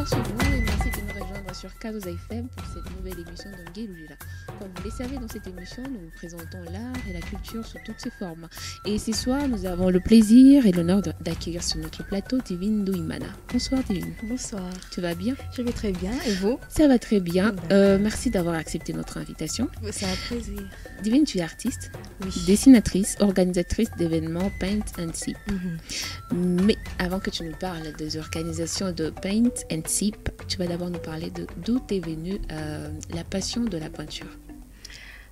sur nous et merci de nous rejoindre sur Kadoza FM pour cette nouvelle émission d'Ongelulila. Comme vous le savez, dans cette émission, nous vous présentons l'art et la culture sous toutes ses formes. Et ce soir, nous avons le plaisir et l'honneur d'accueillir sur notre plateau Divine Douimana. Bonsoir Divine. Bonsoir. Tu vas bien? Je vais très bien. Et vous? Ça va très bien. Merci d'avoir accepté notre invitation. C'est un plaisir. Divine, tu es artiste, Oui. dessinatrice, organisatrice d'événements Paint and Sip. Mais avant que tu nous parles des organisations de Paint and Sip, tu vas d'abord nous parler de d'où est venue la passion de la peinture.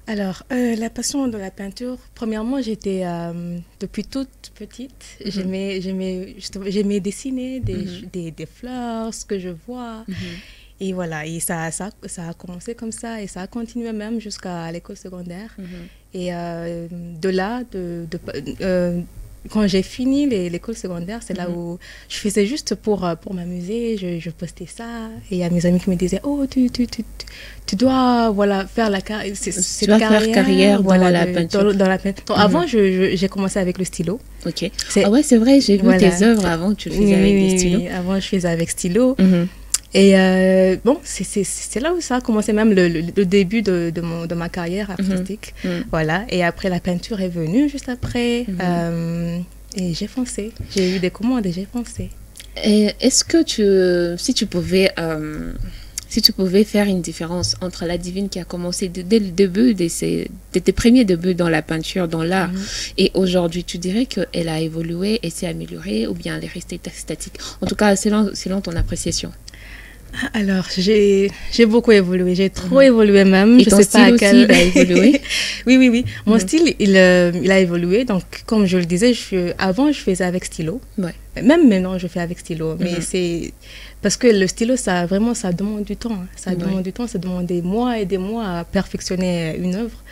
Alors, la passion de la peinture, premièrement, j'étais, depuis toute petite, j'aimais dessiner des fleurs, ce que je vois. Et voilà, et ça a commencé comme ça, et ça a continué même jusqu'à l'école secondaire. Et de là, quand j'ai fini l'école secondaire, c'est là où je faisais juste pour m'amuser, je postais ça. Et il y a mes amis qui me disaient, oh, tu dois faire la carrière voilà, dans la peinture. Dans la peinture. Donc, avant, j'ai commencé avec le stylo. Ok. Ah ouais, c'est vrai, j'ai vu tes œuvres avant, tu le faisais avec des stylos. Oui, avant, je faisais avec stylo. Et bon, c'est là où ça a commencé, même le début de ma carrière artistique. Voilà. Et après, la peinture est venue juste après. Et j'ai foncé. J'ai eu des commandes et j'ai foncé. Et est-ce que si tu pouvais faire une différence entre la Divine qui a commencé dès le début, de tes premiers débuts dans la peinture, dans l'art, et aujourd'hui, tu dirais qu'elle a évolué et s'est améliorée ou bien elle est restée statique? En tout cas, selon ton appréciation. Alors, j'ai beaucoup évolué, j'ai trop évolué même. Et je ton sais pas aussi, il a évolué? Oui. Mon style, il a évolué. Donc, comme je le disais, avant, je faisais avec stylo. Ouais. Même maintenant, je fais avec stylo. Mais c'est parce que le stylo, ça demande du temps. Ça demande du temps, ça demande des mois et des mois à perfectionner une œuvre.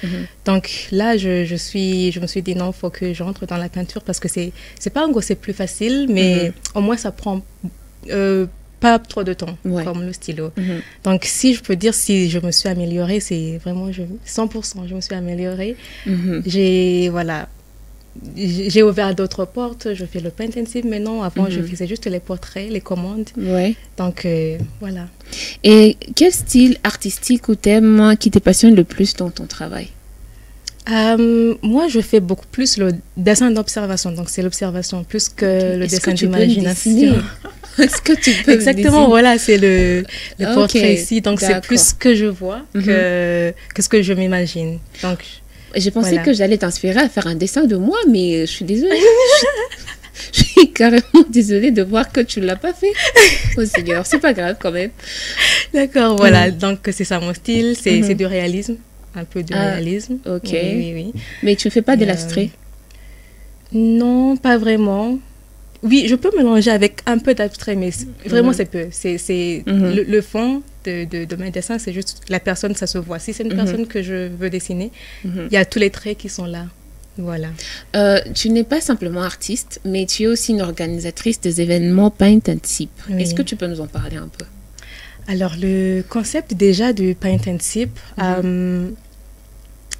Donc là, je me suis dit non, il faut que j'entre dans la peinture parce que c'est pas c'est plus facile, mais au moins ça prend pas trop de temps, comme le stylo. Donc, si je peux dire si je me suis améliorée, c'est vraiment 100%, je me suis améliorée. J'ai ouvert d'autres portes, je fais le paint and sip maintenant. Avant, je faisais juste les portraits, les commandes. Donc, voilà. Et quel style artistique ou thème qui te passionne le plus dans ton travail? Moi, je fais beaucoup plus le dessin d'observation. Donc, c'est l'observation plus que le dessin d'imagination. Est-ce que tu peux Exactement, voilà, c'est le portrait ici. Donc, c'est plus ce que je vois que ce que je m'imagine. Donc, j'ai pensé que j'allais t'inspirer à faire un dessin de moi, mais je suis désolée. Je suis carrément désolée de voir que tu ne l'as pas fait. Oh Seigneur, c'est pas grave quand même. D'accord, voilà. Donc, c'est ça mon style. C'est du réalisme. Un peu de réalisme. Ok. Oui. Mais tu ne fais pas de l'abstrait? Non, pas vraiment. Oui, je peux mélanger avec un peu d'abstrait, mais vraiment c'est peu. Le fond de mes dessins, c'est juste la personne, ça se voit. Si c'est une personne que je veux dessiner, il y a tous les traits qui sont là. Voilà. Tu n'es pas simplement artiste, mais tu es aussi une organisatrice des événements Paint and Sip. Est-ce que tu peux nous en parler un peu? Alors, le concept déjà du Paint and Sip,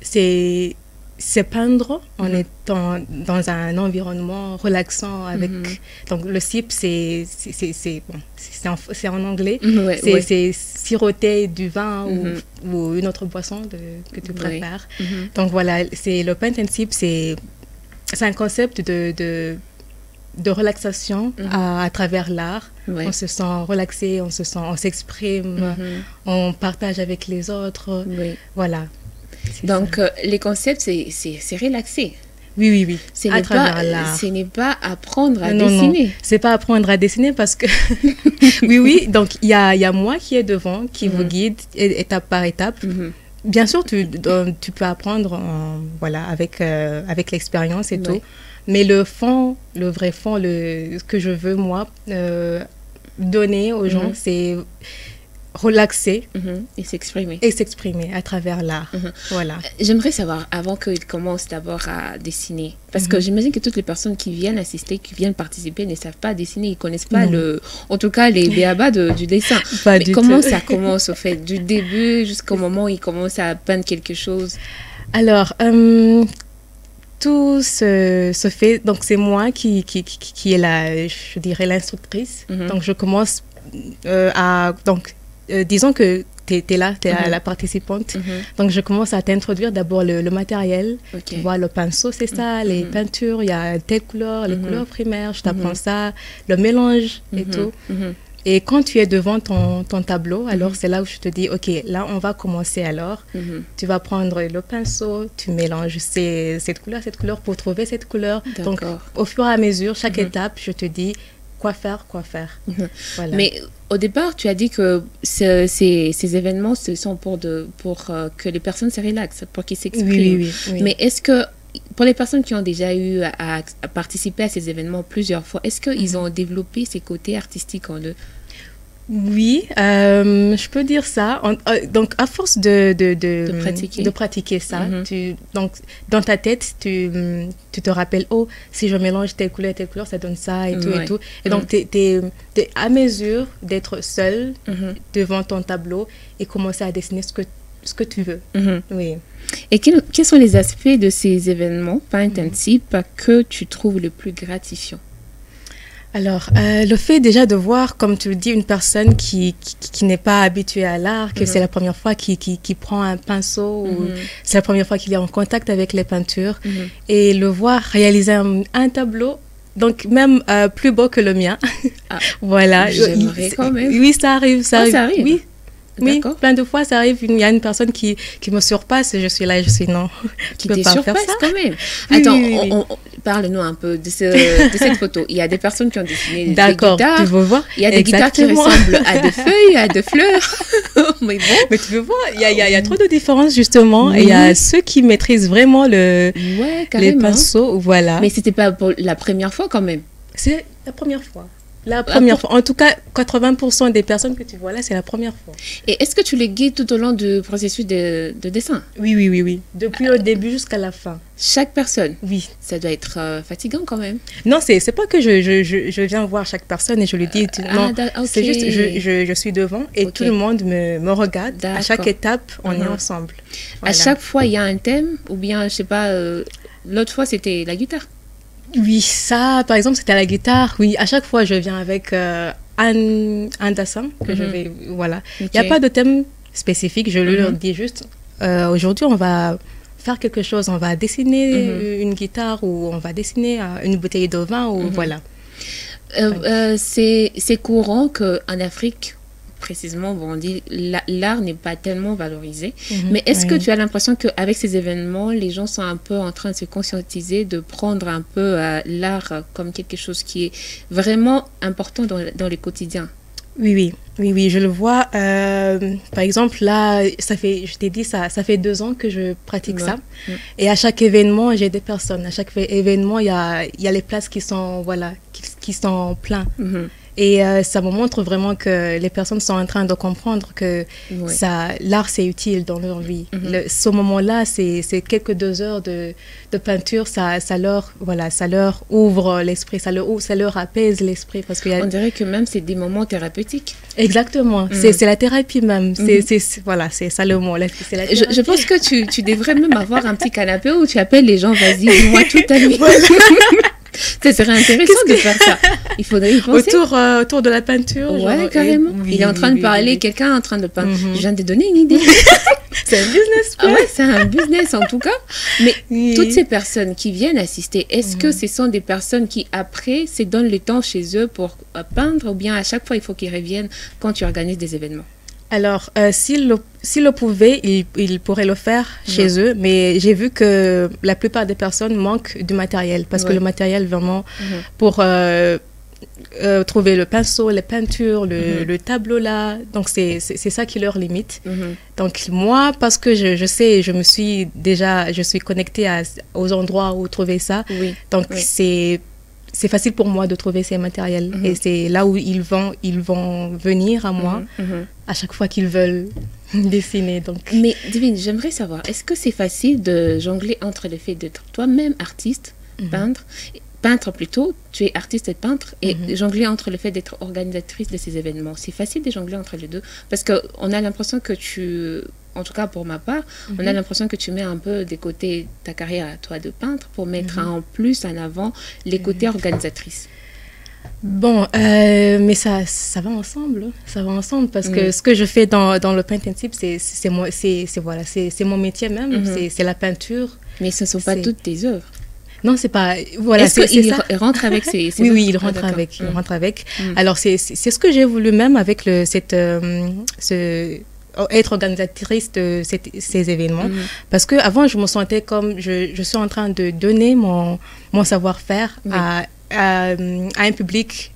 c'est peindre en étant dans un environnement relaxant avec donc le sip c'est en anglais, c'est siroter du vin ou une autre boisson que tu préfères. Donc voilà, c'est le paint and sip, c'est un concept de relaxation à travers l'art. On se sent relaxé, on s'exprime, on partage avec les autres. Voilà. Donc, les concepts, c'est relaxé. Oui. Ce n'est pas apprendre à dessiner. Non, c'est pas apprendre à dessiner parce que... oui. Donc, il y a moi qui est devant, qui vous guide étape par étape. Bien sûr, tu peux apprendre avec l'expérience et tout. Mais le fond, le vrai fond, ce que je veux, moi, donner aux gens, c'est relaxer et s'exprimer à travers l'art. Voilà. J'aimerais savoir, avant qu'ils commencent d'abord à dessiner, parce que j'imagine que toutes les personnes qui viennent assister, qui viennent participer ne savent pas dessiner, ils ne connaissent pas en tout cas les b.a.-ba du dessin. Mais comment ça commence au fait, du début jusqu'au moment où ils commencent à peindre quelque chose? Alors, tout se fait, donc c'est moi qui est je dirais l'instructrice. Donc je commence donc, disons que tu es là, tu es la participante. Donc, je commence à t'introduire d'abord le matériel. Tu vois, le pinceau, c'est ça, les peintures, il y a telle couleur, les couleurs primaires, je t'apprends ça, le mélange et tout. Et quand tu es devant ton tableau, alors c'est là où je te dis, OK, là, on va commencer alors. Tu vas prendre le pinceau, tu mélanges cette couleur pour trouver cette couleur. Donc, au fur et à mesure, chaque étape, je te dis quoi faire. Voilà. Mais au départ, tu as dit que ces événements, ce sont pour que les personnes se relaxent, pour qu'ils s'expriment. Oui. Mais est-ce que, pour les personnes qui ont déjà eu à participer à ces événements plusieurs fois, est-ce qu'ils ont développé ces côtés artistiques en eux? Oui, je peux dire ça. Donc, à force de pratiquer ça, donc, dans ta tête, tu te rappelles, oh, si je mélange telle couleur, ça donne ça et tout et tout. Et donc, tu es à mesure d'être seule devant ton tableau et commencer à dessiner ce que tu veux. Oui. Et quels sont les aspects de ces événements, Paint and Sip, que tu trouves le plus gratifiant? Alors, le fait déjà de voir, comme tu le dis, une personne qui n'est pas habituée à l'art, que c'est la première fois qui prend un pinceau, ou c'est la première fois qu'il est en contact avec les peintures, et le voir réaliser un tableau, donc même plus beau que le mien. Voilà. J'aimerais quand même. Oui, ça arrive. Ça arrive. Oui, plein de fois, ça arrive. Il y a une personne qui me surpasse et je suis là, non. Qui te surpasse quand même. Attends, parle-nous un peu de cette photo. Il y a des personnes qui ont dessiné des guitares. Tu veux voir? Il y a des guitares qui ressemblent à des feuilles, à des fleurs. Mais bon. Mais tu veux voir, il y a trop de différences justement. Et il y a ceux qui maîtrisent vraiment les pinceaux. Voilà. Mais c'était pas pour la première fois quand même. C'est la première fois. La première fois. En tout cas, 80% des personnes que tu vois là, c'est la première fois. Et est-ce que tu les guides tout au long du processus de dessin? Oui. Depuis le début jusqu'à la fin. Chaque personne? Oui. Ça doit être fatigant quand même. Non, c'est pas que je viens voir chaque personne et je lui dis... non, c'est juste, je suis devant et tout le monde me regarde. À chaque étape, on est ensemble. Voilà. À chaque fois, il y a un thème ou bien, je sais pas, l'autre fois, c'était la guitare? Oui, ça, par exemple, c'était à la guitare. Oui, à chaque fois, je viens avec un dessin que je vais... Voilà. Il n'y a pas de thème spécifique. Je leur dis juste, aujourd'hui, on va faire quelque chose. On va dessiner une guitare ou on va dessiner une bouteille de vin ou voilà. C'est courant qu'en Afrique, précisément, on dit l'art n'est pas tellement valorisé. Mais est-ce que tu as l'impression qu'avec ces événements, les gens sont un peu en train de se conscientiser, de prendre un peu l'art comme quelque chose qui est vraiment important dans le quotidien? Oui, je le vois. Par exemple, là, je t'ai dit, ça fait 2 ans que je pratique ça. Et à chaque événement, j'ai des personnes. À chaque événement, il y a les places qui sont, qui sont pleines. Et ça me montre vraiment que les personnes sont en train de comprendre que l'art, c'est utile dans leur vie. Ce moment-là, c'est quelques 2 heures de peinture, ça leur ouvre l'esprit, ça leur apaise l'esprit. On dirait que même c'est des moments thérapeutiques. Exactement, c'est la thérapie même. C'est ça le mot. Je pense que tu devrais même avoir un petit canapé où tu appelles les gens, vas-y, dis-moi tout à l'heure. Ça serait intéressant de faire ça. Il faudrait y penser. Autour de la peinture. Ouais, carrément. Il est en train de parler, quelqu'un est en train de peindre. Je viens de donner une idée. C'est un business. Ouais, c'est un business en tout cas. Mais toutes ces personnes qui viennent assister, est-ce que ce sont des personnes qui, après, se donnent le temps chez eux pour peindre ou bien à chaque fois, il faut qu'ils reviennent quand tu organises des événements? Alors, s'ils le pouvaient, ils pourraient le faire chez eux, mais j'ai vu que la plupart des personnes manquent du matériel, parce que le matériel, vraiment, pour trouver le pinceau, les peintures, le tableau là, donc c'est ça qui leur limite. Donc moi, parce que je sais, je suis connectée aux endroits où trouver ça, donc c'est facile pour moi de trouver ces matériels. Et c'est là où ils vont venir à moi à chaque fois qu'ils veulent dessiner. Donc. Mais Divine, j'aimerais savoir, est-ce que c'est facile de jongler entre le fait d'être toi-même artiste, peintre plutôt, tu es artiste et peintre, et jongler entre le fait d'être organisatrice de ces événements? C'est facile de jongler entre les deux? Parce qu'on a l'impression que en tout cas pour ma part, on a l'impression que tu mets un peu de côté ta carrière à toi de peintre pour mettre en plus en avant les côtés organisatrices. Bon, mais ça va ensemble. Ça va ensemble parce que ce que je fais dans le paint and sip, c'est mon métier même. C'est la peinture. Mais ce ne sont pas toutes tes œuvres. Non, c'est pas. Voilà, est-ce qu'il rentre avec ses oui, oui, il rentre avec. Il rentre avec. Alors, c'est ce que j'ai voulu même avec être organisatrice de ces événements. Parce qu'avant, je me sentais comme je suis en train de donner mon savoir-faire à un public,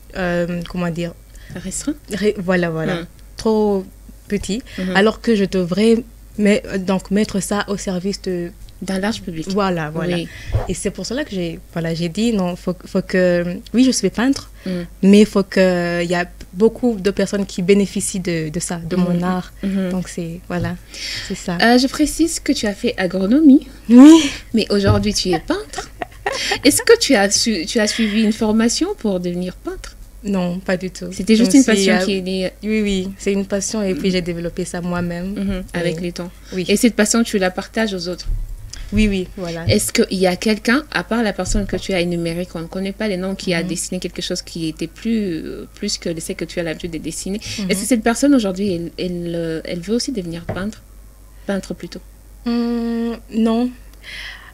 comment dire, restreint. Voilà. Trop petit. Alors que je devrais mettre ça au service d'un large public. Voilà. Oui. Et c'est pour cela que j'ai dit, non, faut que... Oui, je suis peintre, mais il faut qu'il y a beaucoup de personnes qui bénéficient de ça, de mon art. Donc, c'est ça. Je précise que tu as fait agronomie. Oui. Mais aujourd'hui, tu es peintre. Est-ce que tu as suivi une formation pour devenir peintre? Non, pas du tout. C'était juste une passion qui est née. Oui, c'est une passion et puis j'ai développé ça moi-même. Avec le temps. Oui. Et cette passion, tu la partages aux autres? Oui, voilà. Est-ce qu'il y a quelqu'un, à part la personne que tu as énumérée, qu'on ne connaît pas les noms, qui a dessiné quelque chose qui était plus que ce que tu as l'habitude de dessiner? Est-ce que cette personne, aujourd'hui, elle veut aussi devenir peintre? Peintre plutôt? Non.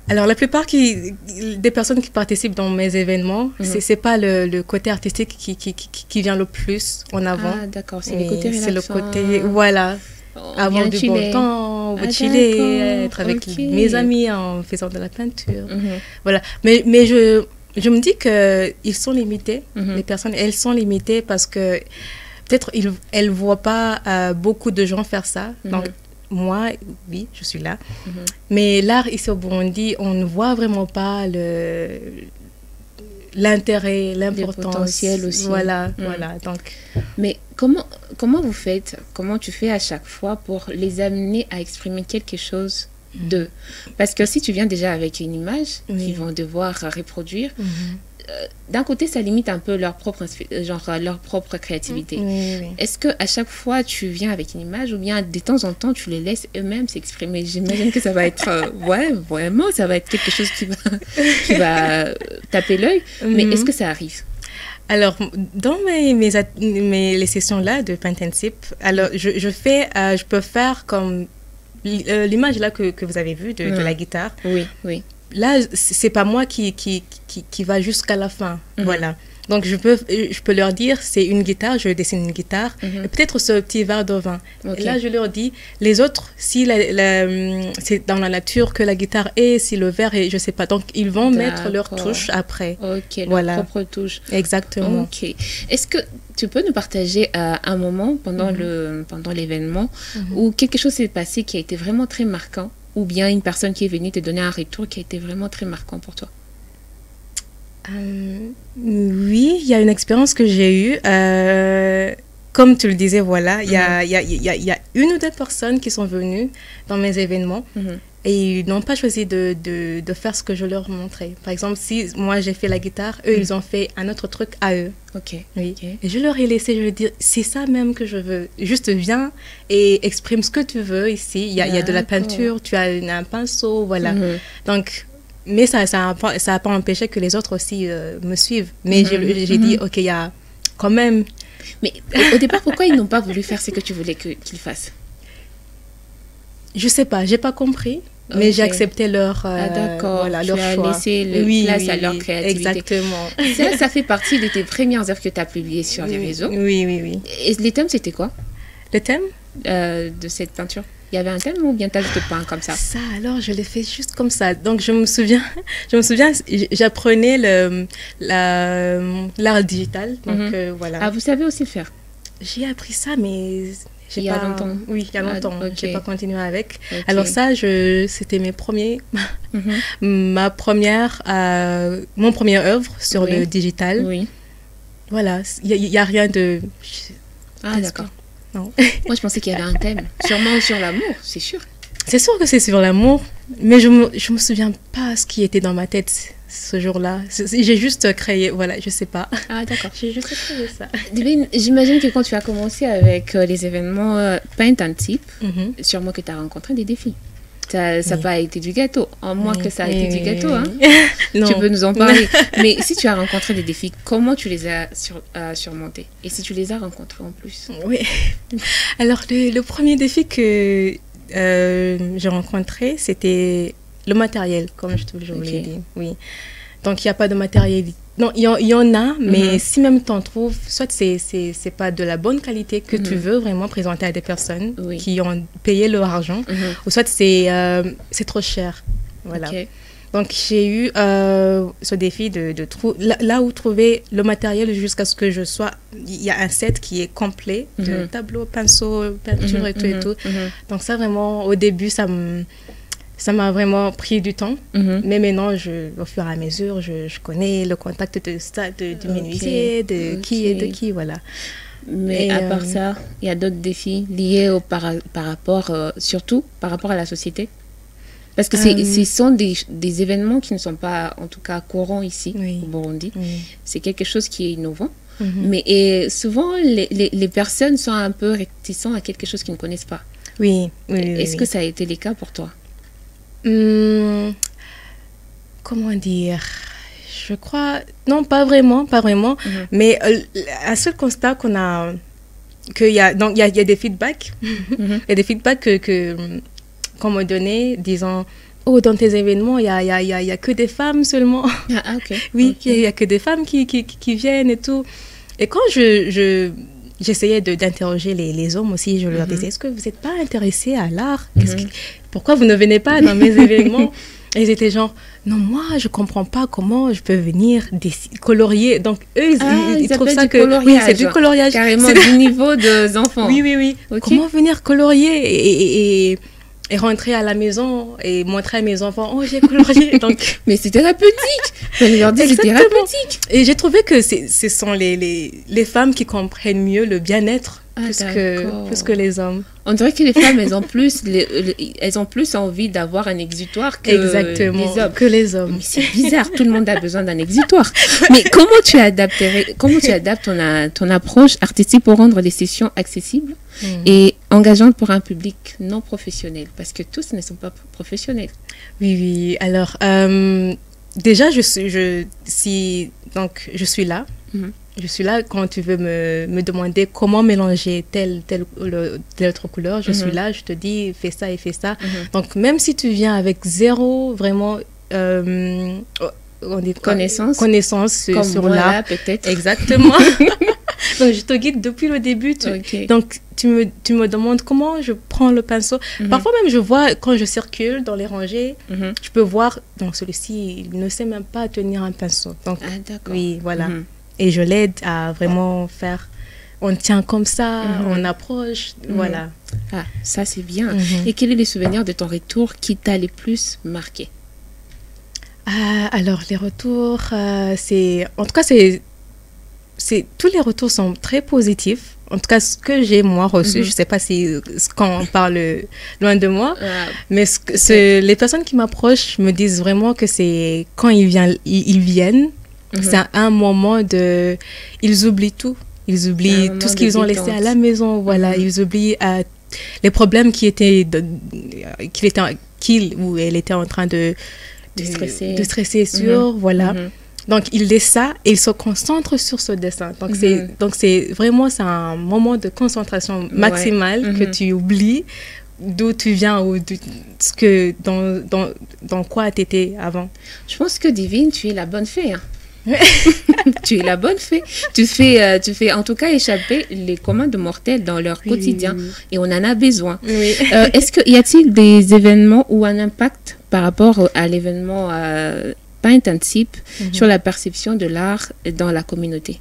Alors, la plupart des personnes qui participent dans mes événements, c'est pas le côté artistique qui vient le plus en avant. Ah, d'accord. C'est le côté relaxant. C'est le côté, voilà. Avoir du bon temps, chiller, être avec mes amis en faisant de la peinture. Voilà. Mais je me dis qu'ils sont limités. Les personnes, elles sont limitées parce que peut-être elles ne voient pas beaucoup de gens faire ça. Donc, moi, oui, je suis là. Mais l'art ici au Burundi, on ne voit vraiment pas l'intérêt, l'importance. Le potentiel aussi. Voilà. Donc. Mais comment vous faites, comment tu fais à chaque fois pour les amener à exprimer quelque chose d'eux? Parce que si tu viens déjà avec une image qu'ils vont devoir reproduire, d'un côté, ça limite un peu leur propre créativité. Est-ce qu'à chaque fois, tu viens avec une image ou bien de temps en temps, tu les laisses eux-mêmes s'exprimer? J'imagine que ça va être, vraiment, ça va être quelque chose qui va taper l'œil. Mais est-ce que ça arrive? Alors, dans les sessions-là de Paint and Sip, alors, je peux faire comme l'image là que vous avez vue de la guitare. Oui. Là, c'est pas moi qui va jusqu'à la fin. Voilà. Donc, je peux leur dire, c'est une guitare, je dessine une guitare, et peut-être ce petit verre de vin. Et là, je leur dis, les autres, si c'est dans la nature que la guitare est, si le verre est, je sais pas. Donc, ils vont mettre leur touche après. Leur propre touche. Exactement. Est-ce que tu peux nous partager un moment pendant l'événement où quelque chose s'est passé qui a été vraiment très marquant, ou bien une personne qui est venue te donner un retour qui a été vraiment très marquant pour toi? Oui, il y a une expérience que j'ai eue. Comme tu le disais, voilà, il y a une ou deux personnes qui sont venues dans mes événements et ils n'ont pas choisi de faire ce que je leur montrais. Par exemple, si moi j'ai fait la guitare, eux ils ont fait un autre truc à eux. Oui. Et je leur ai laissé, je leur ai dit, c'est ça même que je veux. Juste viens et exprime ce que tu veux ici. Il y a de la peinture, tu as un pinceau, voilà. Donc, mais ça a pas empêché que les autres aussi me suivent. Mais j'ai dit, ok, il y a quand même... Mais au départ, pourquoi ils n'ont pas voulu faire ce que tu voulais qu'ils fassent? Je sais pas, j'ai pas compris. Mais j'ai accepté leur d'accord, leur choix. Tu as laissé place à leur créativité. Exactement. Ça fait partie de tes premières œuvres que tu as publiées sur les réseaux. Oui. Et les thèmes, c'était quoi? Le thème de cette peinture? Il y avait un thème ou bien tu as juste peint comme ça? Ça, alors, je l'ai fait juste comme ça. Donc, je me souviens, j'apprenais l'art digital. Donc, voilà. Ah, vous savez aussi le faire? J'ai appris ça, mais... Il y a longtemps. Oui, il y a longtemps. Je n'ai pas continué avec. Alors ça, c'était mon premier œuvre sur le digital. Oui. Voilà, il n'y a rien de... Ah, d'accord. Non. Moi, je pensais qu'il y avait un thème. Sûrement sur l'amour, c'est sûr. C'est sûr que c'est sur l'amour, mais je me souviens pas ce qui était dans ma tête ce jour-là. J'ai juste créé, voilà, je sais pas. Ah, d'accord. J'ai juste créé ça. J'imagine que quand tu as commencé avec les événements Paint and Sip, sûrement que tu as rencontré des défis. Ça n'a pas été du gâteau, en moins que ça a été du gâteau. Hein. Non. Tu peux nous en parler. Mais si tu as rencontré des défis, comment tu les as surmontés? Et si tu les as rencontrés en plus? Oui. Alors, le premier défi que j'ai rencontré, c'était le matériel, comme je toujours l'ai dit. Oui. Donc, il n'y a pas de matériel. Non, il y en a, mais si même tu en trouves, soit c'est pas de la bonne qualité que tu veux vraiment présenter à des personnes qui ont payé leur argent, ou soit c'est trop cher. Voilà. Donc, j'ai eu ce défi de trouver là où trouver le matériel jusqu'à ce que je sois. Il y a un set qui est complet de tableaux, pinceaux, peinture et tout. Donc, ça, vraiment, au début, ça m'a vraiment pris du temps. Mais maintenant, au fur et à mesure, je connais le contact du menuisier, de qui et de qui, voilà. Mais à part ça, il y a d'autres défis liés par rapport, surtout par rapport à la société. Parce que ce sont des événements qui ne sont pas, en tout cas, courants ici, au Burundi. C'est quelque chose qui est innovant. Mais souvent, les personnes sont un peu réticentes à quelque chose qu'ils ne connaissent pas. Est-ce que ça a été le cas pour toi? Comment dire? Je crois... Non, pas vraiment. Mais un seul constat qu'on a... qu'il y a des feedbacks. Il y a des feedbacks qu'on m'a donné, disant, oh, dans tes événements, il y a que des femmes seulement. Oui, il y a que des femmes qui viennent et tout. Et quand j'essayais d'interroger les hommes aussi, je leur disais, est-ce que vous n'êtes pas intéressés à l'art? Pourquoi vous ne venez pas dans mes événements? Et ils étaient genre, non, moi, je ne comprends pas comment je peux venir colorier. Donc, eux, ils trouvent ça que... Oui, c'est du coloriage. Carrément du niveau des enfants. Oui. Comment venir colorier et rentrer à la maison et montrer à mes enfants, oh, j'ai colorié. Donc... Mais c'est thérapeutique. Je leur dis, c'est thérapeutique. Et j'ai trouvé que ce sont les femmes qui comprennent mieux le bien-être plus que les hommes. On dirait que les femmes, elles ont plus envie d'avoir un exutoire que les hommes. Mais c'est bizarre, tout le monde a besoin d'un exutoire. Mais comment tu adaptes ton approche artistique pour rendre les sessions accessibles et engageantes pour un public non professionnel? Parce que tous ne sont pas professionnels. Oui. Alors, déjà, je suis là. Je suis là quand tu veux me demander comment mélanger telle autre couleur. Je suis là, je te dis, fais ça et fais ça. Donc, même si tu viens avec zéro, vraiment... connaissance sur l'art. Peut-être. Exactement. Donc, je te guide depuis le début. Donc, tu me demandes comment je prends le pinceau. Parfois même, je vois, quand je circule dans les rangées, je peux voir, donc celui-ci, il ne sait même pas tenir un pinceau. Donc, oui, voilà. Et je l'aide à vraiment faire, on tient comme ça, on approche, voilà. Ah, ça c'est bien. Et quel est le souvenir de ton retour qui t'a le plus marqué? Alors, les retours, en tout cas, tous les retours sont très positifs. En tout cas, ce que j'ai, moi, reçu, je ne sais pas quand on parle loin de moi, mais les personnes qui m'approchent me disent vraiment que c'est quand ils viennent, c'est un moment ils oublient tout. Ils oublient tout ce qu'ils ont laissé à la maison. Voilà, ils oublient les problèmes qu'il ou elle était en train de stresser sur. Voilà. Donc, ils laissent ça et ils se concentrent sur ce dessin. Donc, c'est vraiment un moment de concentration maximale que tu oublies d'où tu viens ou dans quoi tu étais avant. Je pense que Divine, tu es la bonne fée. Hein. Tu es la bonne fée. Tu fais en tout cas échapper les communs de mortels dans leur quotidien et on en a besoin. Y a-t-il des événements ou un impact par rapport à l'événement Paint and Sip sur la perception de l'art dans la communauté?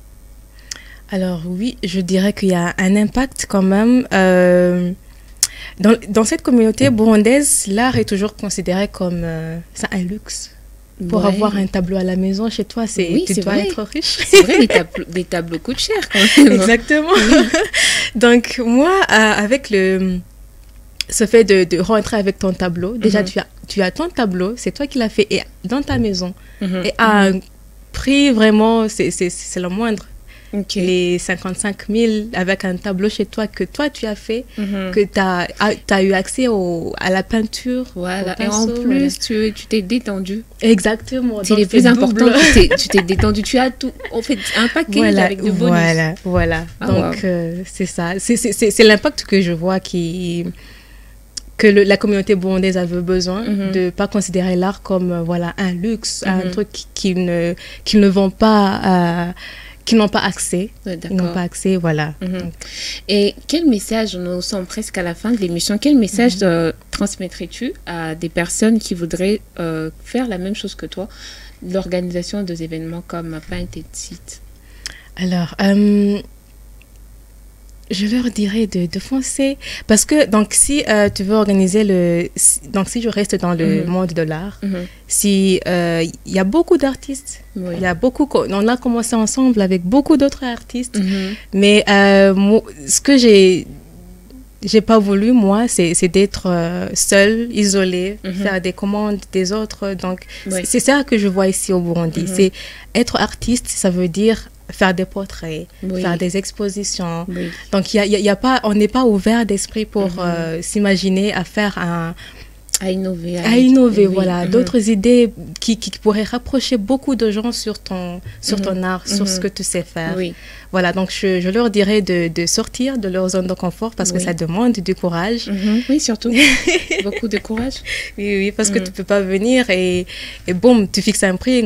Alors oui, je dirais qu'il y a un impact quand même. Dans cette communauté burundaise, l'art est toujours considéré comme un luxe. Pour avoir un tableau à la maison chez toi, tu dois être riche. C'est vrai, les tableaux coûtent cher quand même. Exactement. Donc, moi, avec ce fait de rentrer avec ton tableau, déjà, tu as ton tableau, c'est toi qui l'as fait dans ta maison. Et à un prix vraiment, c'est le moindre. les 55 000 avec un tableau chez toi que toi tu as fait, que tu as eu accès à la peinture. Voilà, et en plus, tu t'es détendu. Exactement. C'est le plus important, tu t'es détendu. Tu as tout, en fait, un paquet avec de bonus. Voilà. Donc, c'est ça. C'est l'impact que je vois que la communauté burundaise avait besoin de ne pas considérer l'art comme un luxe, un truc qu'ils ne vont pas, qu'ils n'ont pas accès. Ouais, ils n'ont pas accès, voilà. Et quel message, nous sommes presque à la fin de l'émission, quel message transmettrais-tu à des personnes qui voudraient faire la même chose que toi, l'organisation des événements comme Paint et Site? Alors, je leur dirais de foncer parce que donc si tu veux organiser donc si je reste dans le monde de l'art, si il y a beaucoup d'artistes, il y a on a commencé ensemble avec beaucoup d'autres artistes, mais ce que j'ai pas voulu moi c'est d'être seule, isolée, faire des commandes des autres, donc c'est ça que je vois ici au Burundi. C'est être artiste, ça veut dire faire des portraits, faire des expositions. Donc, on n'est pas ouvert d'esprit pour s'imaginer à faire à innover. À innover, voilà. D'autres idées qui pourraient rapprocher beaucoup de gens sur ton art, sur ce que tu sais faire. Voilà, donc je leur dirais de sortir de leur zone de confort parce que ça demande du courage. Oui, surtout. Beaucoup de courage. Oui, parce que tu ne peux pas venir et boum, tu fixes un prix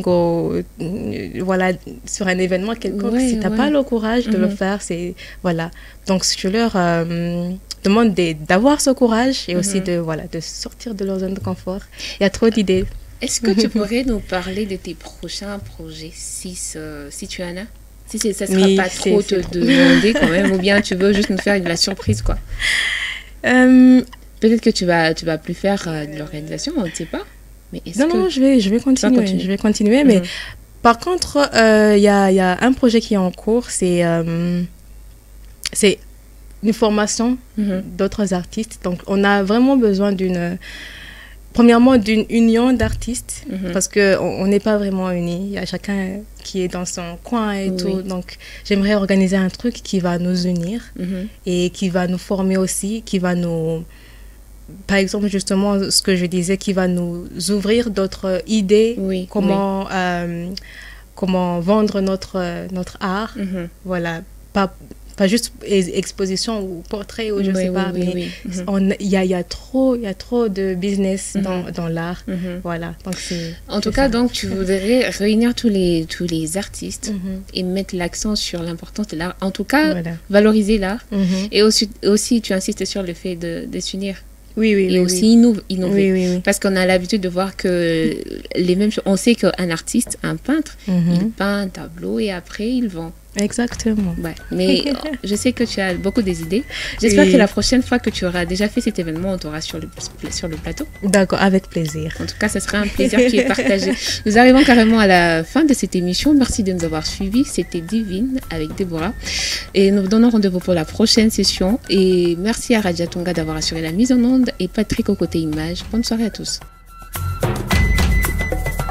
voilà, sur un événement quelconque. Si tu n'as pas le courage de le faire, c'est... Voilà. Donc, je leur demande d'avoir ce courage et aussi de sortir de leur zone de confort. Il y a trop d'idées. Est-ce que tu pourrais nous parler de tes prochains projets, si tu en as? Si ça ne sera pas trop te demander quand même, ou bien tu veux juste nous faire de la surprise, quoi. Peut-être que tu vas plus faire de l'organisation, on ne sait pas. Mais non, je vais continuer. Je vais continuer, mais par contre, il y a un projet qui est en cours, c'est une formation d'autres artistes. Donc, on a vraiment besoin premièrement d'une union d'artistes, parce qu'on n'est pas vraiment unis. Il y a chacun qui est dans son coin et tout. Donc, j'aimerais organiser un truc qui va nous unir et qui va nous former aussi, qui va nous... Par exemple, justement, ce que je disais, qui va nous ouvrir d'autres idées, comment vendre notre art. Voilà, pas juste exposition ou portrait ou je sais pas, mais il y a trop de business dans l'art. Voilà. Donc en tout cas, donc tu voudrais réunir tous les artistes et mettre l'accent sur l'importance de l'art. En tout cas, valoriser l'art. Et aussi, tu insistes sur le fait de s'unir. Et aussi innover. Parce qu'on a l'habitude de voir que les mêmes choses. On sait qu'un artiste, un peintre, il peint un tableau et après il vend. Exactement. Ouais. Mais je sais que tu as beaucoup des idées. J'espère que la prochaine fois que tu auras déjà fait cet événement, on t'aura sur le plateau. D'accord, avec plaisir. En tout cas, ce sera un plaisir qui est partagé. Nous arrivons carrément à la fin de cette émission. Merci de nous avoir suivis. C'était Divine avec Déborah. Et nous vous donnons rendez-vous pour la prochaine session. Et merci à Radia Tonga d'avoir assuré la mise en onde et Patrick au côté image. Bonne soirée à tous.